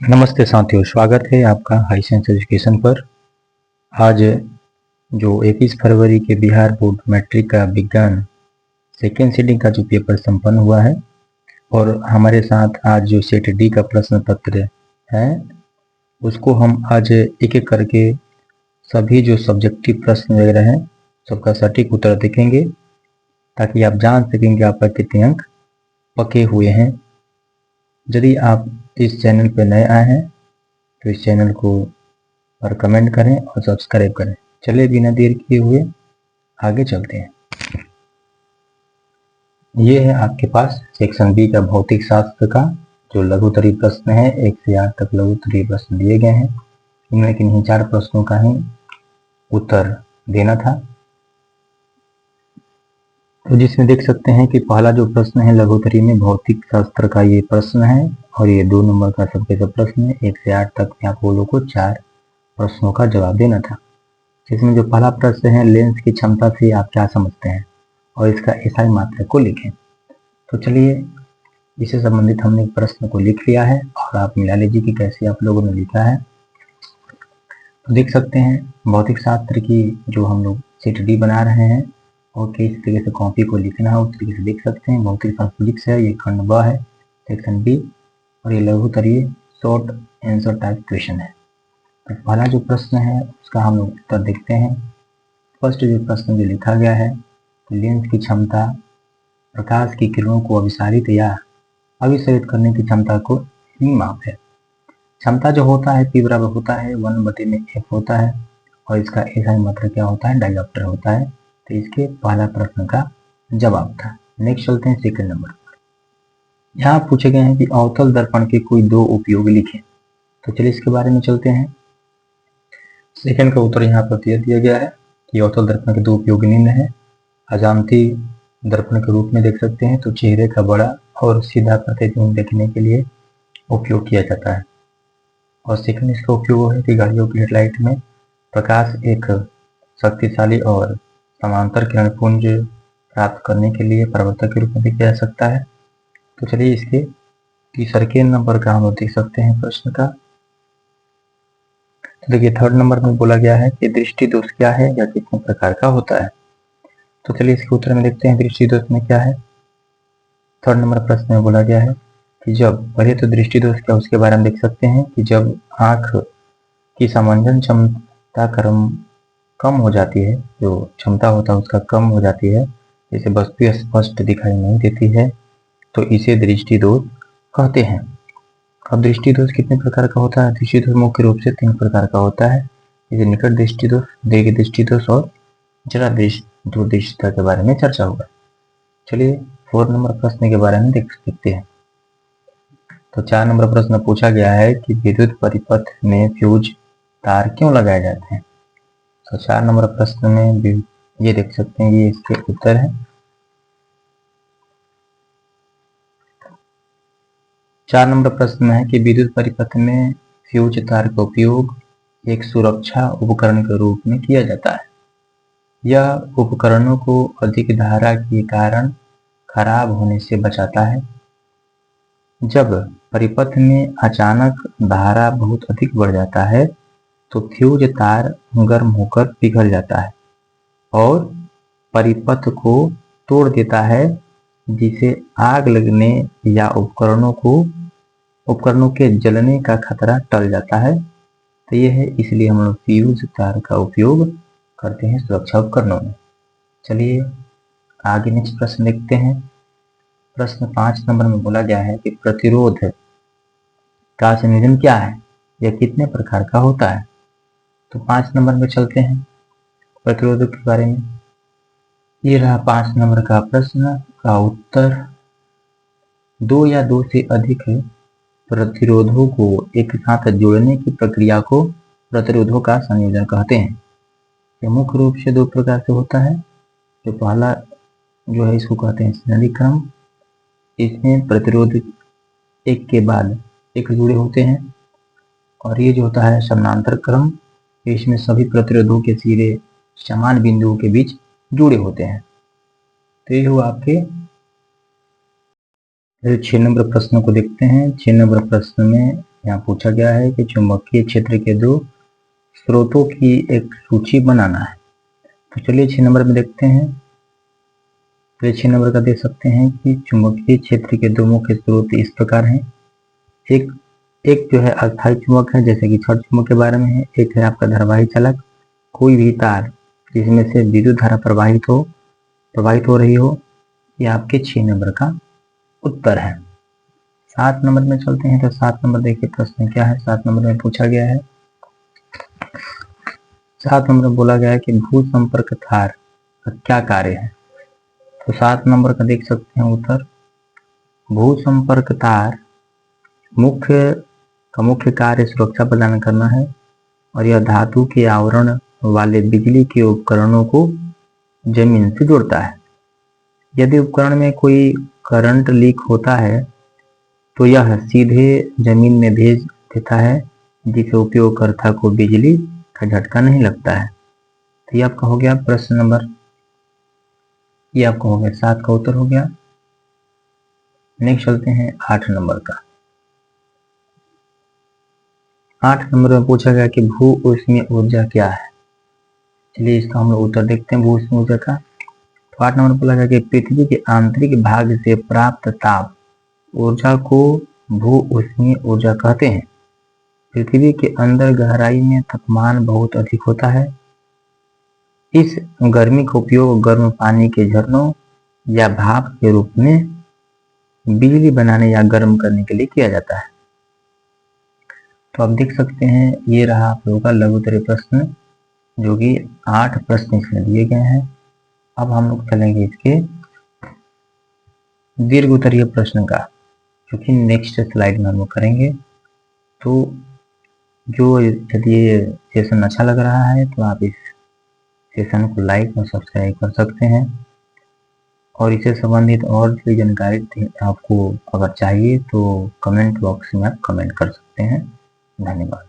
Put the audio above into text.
नमस्ते साथियों, स्वागत है आपका हाई साइंस एजुकेशन पर। आज जो 21 फरवरी के बिहार बोर्ड मैट्रिक का विज्ञान सेकेंड सीटिंग का जो पेपर संपन्न हुआ है और हमारे साथ आज जो सेट डी का प्रश्न पत्र है उसको हम आज एक एक करके सभी जो सब्जेक्टिव प्रश्न वगैरह हैं सबका सटीक उत्तर देखेंगे ताकि आप जान सकेंगे आपका कितने अंक पके हुए हैं। यदि आप इस चैनल पर नए आए हैं तो इस चैनल को और कमेंट करें और सब्सक्राइब करें। चलिए बिना देर किए हुए आगे चलते हैं। ये है आपके पास सेक्शन बी का भौतिक शास्त्र का जो लघुत्तरीय प्रश्न है। 1 से 8 तक लघुत्तरीय प्रश्न दिए गए हैं। इनमें किन्हीं 4 प्रश्नों का ही उत्तर देना था। तो जिसमें देख सकते हैं कि पहला जो प्रश्न है लघुत्तरीय में भौतिक शास्त्र का ये प्रश्न है और ये 2 नंबर का सबके सब प्रश्न है। 1 से 8 तक आप लोगों को 4 प्रश्नों का जवाब देना था। इसमें जो पहला प्रश्न है लेंस की क्षमता से आप क्या समझते हैं और इसका एसआई मात्रक को लिखें। तो चलिए इससे संबंधित हमने प्रश्न को लिख लिया है और आप मिला लीजिए कि कैसे आप लोगों ने लिखा है। तो देख सकते हैं भौतिक शास्त्र की जो हम लोग सेट डी बना रहे हैं और किस तरीके से कॉपी को लिखना है उस तरीके से लिख सकते हैं। भौतिक शास्त्र फिजिक्स है, ये खंड ब है सेक्शन बी और ये लघुत्तरीय शॉर्ट आंसर टाइप क्वेश्चन है। तो पहला जो प्रश्न है उसका हम लोग उत्तर देखते हैं। फर्स्ट जो प्रश्न जो लिखा गया है तो लेंस की क्षमता प्रकाश की किरणों को अभिसारित या अभिसारित करने की क्षमता को ही माप है। क्षमता जो होता है P बराबर होता है 1/f होता है और इसका एसआई मात्रक क्या होता है, डायऑप्टर होता है। तो इसके पहला प्रश्न का जवाब था। नेक्स्ट चलते हैं सेकंड नंबर पर। यहाँ पूछे गए हैं कि अवतल दर्पण के कोई 2 उपयोग लिखें। तो चलिए इसके बारे में चलते हैं। सेकंड का उत्तर यहाँ पर दिया गया है कि अवतल दर्पण के 2 उपयोग निम्न है। अजानती दर्पण के रूप में देख सकते हैं तो चेहरे का बड़ा और सीधा प्रतिबिंब देखने के लिए उपयोग किया जाता है। और सेकंड इसका उपयोग है कि गाड़ियों की हेडलाइट में प्रकाश एक शक्तिशाली और समांतर किरण पुंज प्राप्त करने के लिए परावर्तक के रूप में भी किया जा सकता है। तो चलिए इसके तीसरे नंबर का हम देख सकते हैं प्रश्न का। तो देखिए थर्ड नंबर में बोला गया है कि दृष्टि दोष क्या है या कितने प्रकार का होता है। तो चलिए इसके उत्तर में देखते हैं दृष्टि दोष में क्या है। थर्ड नंबर प्रश्न में बोला गया है कि जब पहले तो दृष्टि दोष क्या उसके बारे में देख सकते हैं कि जब आंख की समंजन क्षमता कम हो जाती है, जो क्षमता होता है उसका कम हो जाती है, जैसे वस्तु स्पष्ट दिखाई नहीं देती है, तो इसे दृष्टि दोष कहते हैं। अब दृष्टि दोष कितने प्रकार का होता है? दृष्टि दोष मुख्य रूप से 3 प्रकार का होता है, जैसे निकट दृष्टि दोष, दीर्घ दृष्टि दोष और जरा दूरदृष्टिता के बारे में चर्चा होगा। चलिए 4 नंबर प्रश्न के बारे में देख सकते हैं। तो 4 नंबर प्रश्न पूछा गया है कि विद्युत परिपथ में फ्यूज तार क्यों लगाए जाते हैं। तो 4 नंबर प्रश्न में ये देख सकते हैं, ये इसके उत्तर है। 4 नंबर प्रश्न में है कि विद्युत परिपथ में फ्यूज तार का उपयोग एक सुरक्षा उपकरण के रूप में किया जाता है। यह उपकरणों को अधिक धारा के कारण खराब होने से बचाता है। जब परिपथ में अचानक धारा बहुत अधिक बढ़ जाता है तो फ्यूज तार गर्म होकर पिघल जाता है और परिपथ को तोड़ देता है, जिसे आग लगने या उपकरणों के जलने का खतरा टल जाता है। तो यह है इसलिए हम लोग फ्यूज तार का उपयोग करते हैं सुरक्षा उपकरणों में। चलिए आगे नेक्स्ट प्रश्न देखते हैं। प्रश्न 5 नंबर में बोला गया है कि प्रतिरोध का संयोजन क्या है या कितने प्रकार का होता है। तो 5 नंबर में चलते हैं प्रतिरोध के बारे में। ये रहा 5 नंबर का प्रश्न का उत्तर। 2 या 2 से अधिक प्रतिरोधों को एक साथ जोड़ने की प्रक्रिया को प्रतिरोधों का संयोजन कहते हैं। यह मुख्य रूप से 2 प्रकार से होता है। जो पहला जो है इसको कहते हैं श्रेणी क्रम। इसमें प्रतिरोध एक के बाद एक जुड़े होते हैं। और ये जो होता है समानांतर क्रम, इसमें सभी प्रतिरोधों के सिरे समान बिंदुओं के बीच जुड़े होते हैं। तो ये हुआ आपके 6 नंबर प्रश्न को देखते हैं। 6 नंबर प्रश्न में यहाँ पूछा गया है कि चुंबकीय क्षेत्र के दो स्रोतों की एक सूची बनाना है। तो चलिए 6 नंबर में देखते हैं। तो 6 नंबर का देख सकते हैं कि चुंबकीय क्षेत्र के दो मुख्य स्रोत इस प्रकार हैं। एक जो है अस्थायी चुंबक है, जैसे कि छड़ चुंबक के बारे में है। एक है आपका धारावाही चालक, कोई भी तार जिसमें से विद्युत धारा प्रवाहित हो रही हो। यह आपके 6 नंबर का उत्तर है। 7 नंबर में चलते हैं। तो 7 नंबर देखिए प्रश्न क्या है। 7 नंबर में पूछा गया है, 7 नंबर में बोला गया है कि भू संपर्क तार का क्या कार्य है। तो 7 नंबर का देख सकते हैं उत्तर। भू संपर्क तार मुख्य कार्य सुरक्षा प्रदान करना है और यह धातु के आवरण वाले बिजली के उपकरणों को जमीन से जोड़ता है। यदि उपकरण में कोई करंट लीक होता है तो यह सीधे जमीन में भेज देता है, जिससे उपयोगकर्ता को बिजली का झटका नहीं लगता है। तो ये आपका हो गया प्रश्न नंबर, ये आपका हो गया 7 का उत्तर हो गया। नेक्स्ट चलते हैं 8 नंबर का। 8 नंबर में पूछा गया कि भू ऊष्मीय ऊर्जा क्या है। चलिए इसका हम लोग उत्तर देखते हैं भू ऊष्मीय ऊर्जा का। तो 8 नंबर बोला गया कि पृथ्वी के आंतरिक भाग से प्राप्त ताप ऊर्जा को भू ऊष्मीय ऊर्जा कहते हैं। पृथ्वी के अंदर गहराई में तापमान बहुत अधिक होता है। इस गर्मी का उपयोग गर्म पानी के झरनों या भाप के रूप में बिजली बनाने या गर्म करने के लिए किया जाता है। तो आप देख सकते हैं ये रहा आप लोगों का लघुत्तरीय प्रश्न, जो कि 8 प्रश्न इसमें दिए गए हैं। अब हम लोग चलेंगे इसके दीर्घ उत्तरीय प्रश्न का, जो कि नेक्स्ट स्लाइड में हम लोग करेंगे। तो जो यदि ये सेशन अच्छा लग रहा है तो आप इस सेशन को लाइक और सब्सक्राइब कर सकते हैं, और इससे संबंधित और भी जानकारी आपको अगर चाहिए तो कमेंट बॉक्स में आप कमेंट कर सकते हैं। धन्यवाद।